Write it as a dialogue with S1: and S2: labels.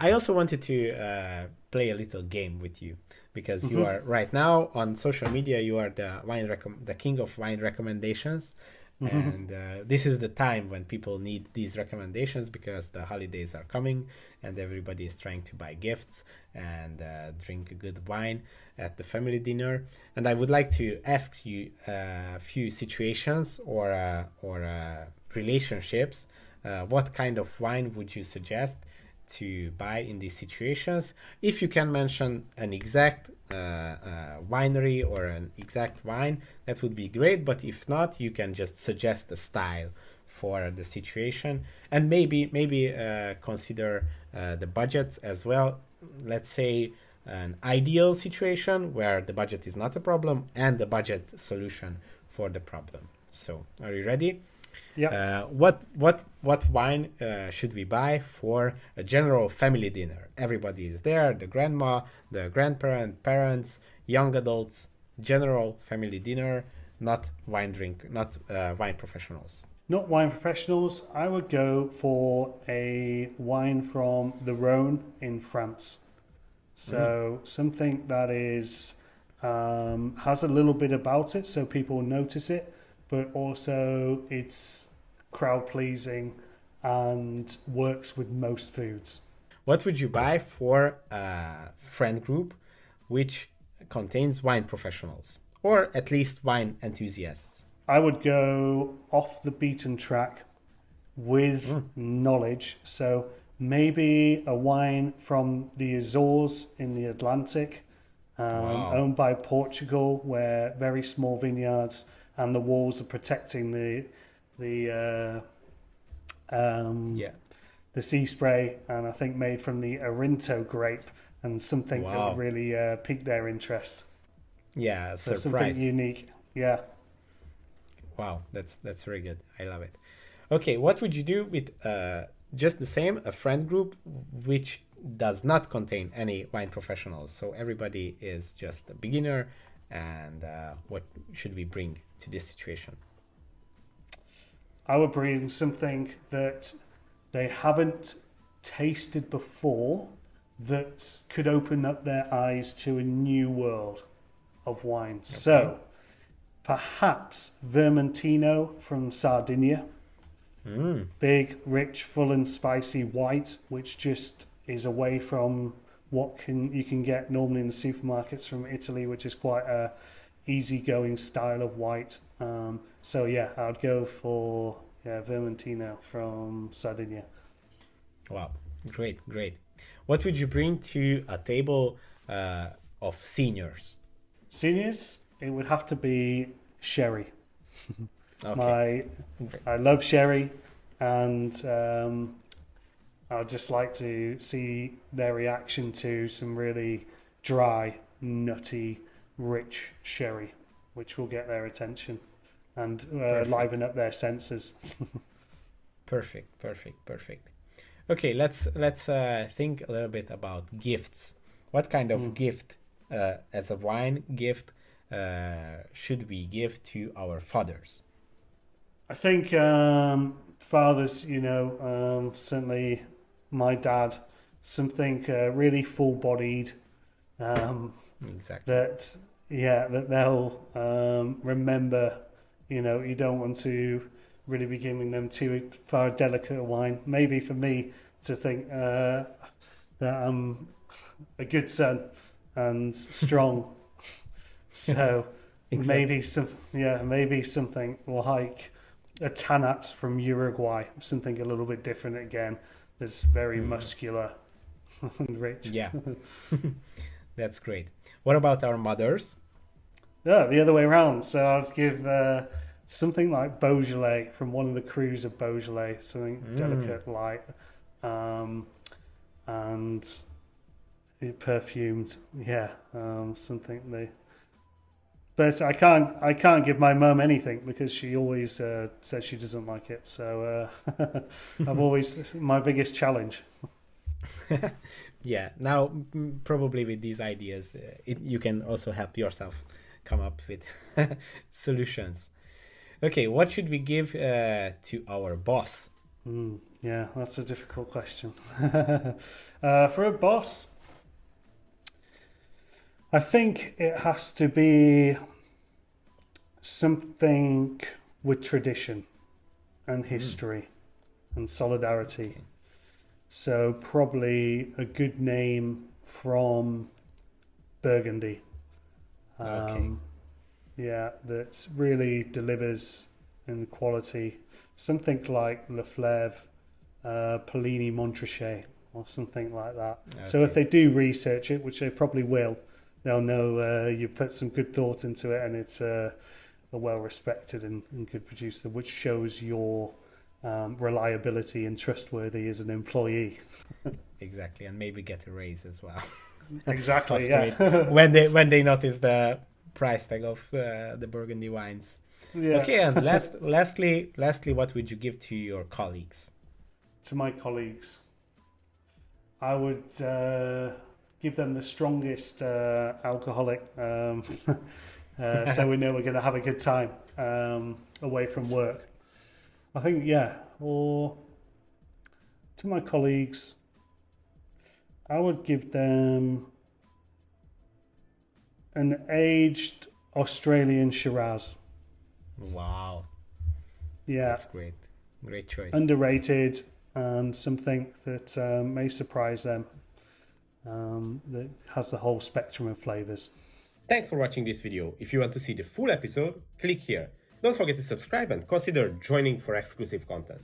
S1: I also wanted to play a little game with you because you
S2: Hmm.
S1: are right now on social media. You are the king of wine recommendations,
S2: Hmm.
S1: and this is the time when people need these recommendations because the holidays are coming and everybody is trying to buy gifts and drink a good wine at the family dinner. And I would like to ask you a few situations or relationships. What kind of wine would you suggest to buy in these situations? If you can mention an exact winery or an exact wine, that would be great. But if not, you can just suggest a style for the situation, and maybe consider the budgets as well. Let's say an ideal situation where the budget is not a problem and the budget solution for the problem. So, are you ready?
S2: Yep.
S1: What wine should we buy for a general family dinner? Everybody is there: the grandma, the grandparent, parents, young adults. General family dinner, not not wine professionals.
S2: Not wine professionals. I would go for a wine from the Rhone in France.
S1: Mm.
S2: So something that is has a little bit about it, so people notice it, but also it's crowd pleasing and works with most foods.
S1: What would you buy for a friend group which contains wine professionals or at least wine enthusiasts?
S2: I would go off the beaten track with
S1: Mm.
S2: knowledge. So maybe a wine from the Azores in the Atlantic,
S1: Wow.
S2: owned by Portugal, where very small vineyards and the walls are protecting the
S1: Yeah.
S2: the sea spray, and I think made from the Arinto grape, and something that would
S1: Wow.
S2: really pique their interest.
S1: Yeah.
S2: So something
S1: Surprise.
S2: unique. Yeah,
S1: Wow. That's very good. I love it. Okay, what would you do with just the same, a friend group which does not contain any wine professionals? So everybody is just a beginner, and what should we bring to this situation?
S2: I would bring something that they haven't tasted before that could open up their eyes to a new world of wine.
S1: Okay.
S2: So perhaps Vermentino from Sardinia,
S1: Mm,
S2: big, rich, full and spicy white, which just is away from what can you can get normally in the supermarkets from Italy, which is quite a easygoing style of white. So yeah, I'd go for Vermentino from Sardinia.
S1: wow. Great, great. What would you bring to a table of seniors?
S2: Seniors, it would have to be sherry.
S1: Okay.
S2: My
S1: Great.
S2: I love sherry, and I'd just like to see their reaction to some really dry, nutty, rich sherry, which will get their attention and
S1: Perfect.
S2: liven up their senses.
S1: Perfect. Perfect. Perfect. Okay, let's think a little bit about gifts. What kind of
S2: Mm.
S1: gift, as a wine gift, should we give to our fathers?
S2: I think fathers, certainly my dad, something really full-bodied um,
S1: Exactly.
S2: that, yeah, that they'll remember. You don't want to really be giving them too far delicate a wine. Maybe for me to think that I'm a good son and strong. So
S1: Exactly.
S2: maybe something like a Tanat from Uruguay, something a little bit different again. That's very
S1: Hmm.
S2: muscular and rich.
S1: Yeah, that's great. What about our mothers?
S2: Yeah, the other way around. So I'd give something like Beaujolais from one of the crews of Beaujolais, something
S1: Mm,
S2: delicate, light, um, and perfumed. Yeah, something they. But I can't give my mum anything because she always says she doesn't like it. So I've always my biggest challenge.
S1: yeah. Now, probably with these ideas, you can also help yourself come up with solutions. Okay, what should we give to our boss?
S2: Mm. Yeah, that's a difficult question. For a boss, I think it has to be something with tradition and history and solidarity.
S1: Okay.
S2: So probably a good name from Burgundy.
S1: Okay.
S2: Yeah, that really delivers in quality. Something like Leflèvre, Polini Montrachet, or something like that. So if
S1: Okay.
S2: they do research it, which they probably will, they'll know you've put some good thought into it, and it's a well-respected and good producer, which shows your reliability and trustworthy as an employee.
S1: Exactly, and maybe get a raise as well.
S2: Exactly,
S1: After it,
S2: yeah.
S1: when they notice the price tag of the Burgundy wines.
S2: Yeah.
S1: Okay, and lastly, what would you give to your colleagues?
S2: To my colleagues, I would give them the strongest alcoholic, so we know we're going to have a good time away from work. I think, yeah. Or to my colleagues, I would give them an aged Australian Shiraz.
S1: Wow,
S2: Yeah,
S1: that's great. Great choice.
S2: underrated and something that may surprise them. That has the whole spectrum of flavors.
S3: Thanks for watching this video. If you want to see the full episode, click here. Don't forget to subscribe and consider joining for exclusive content.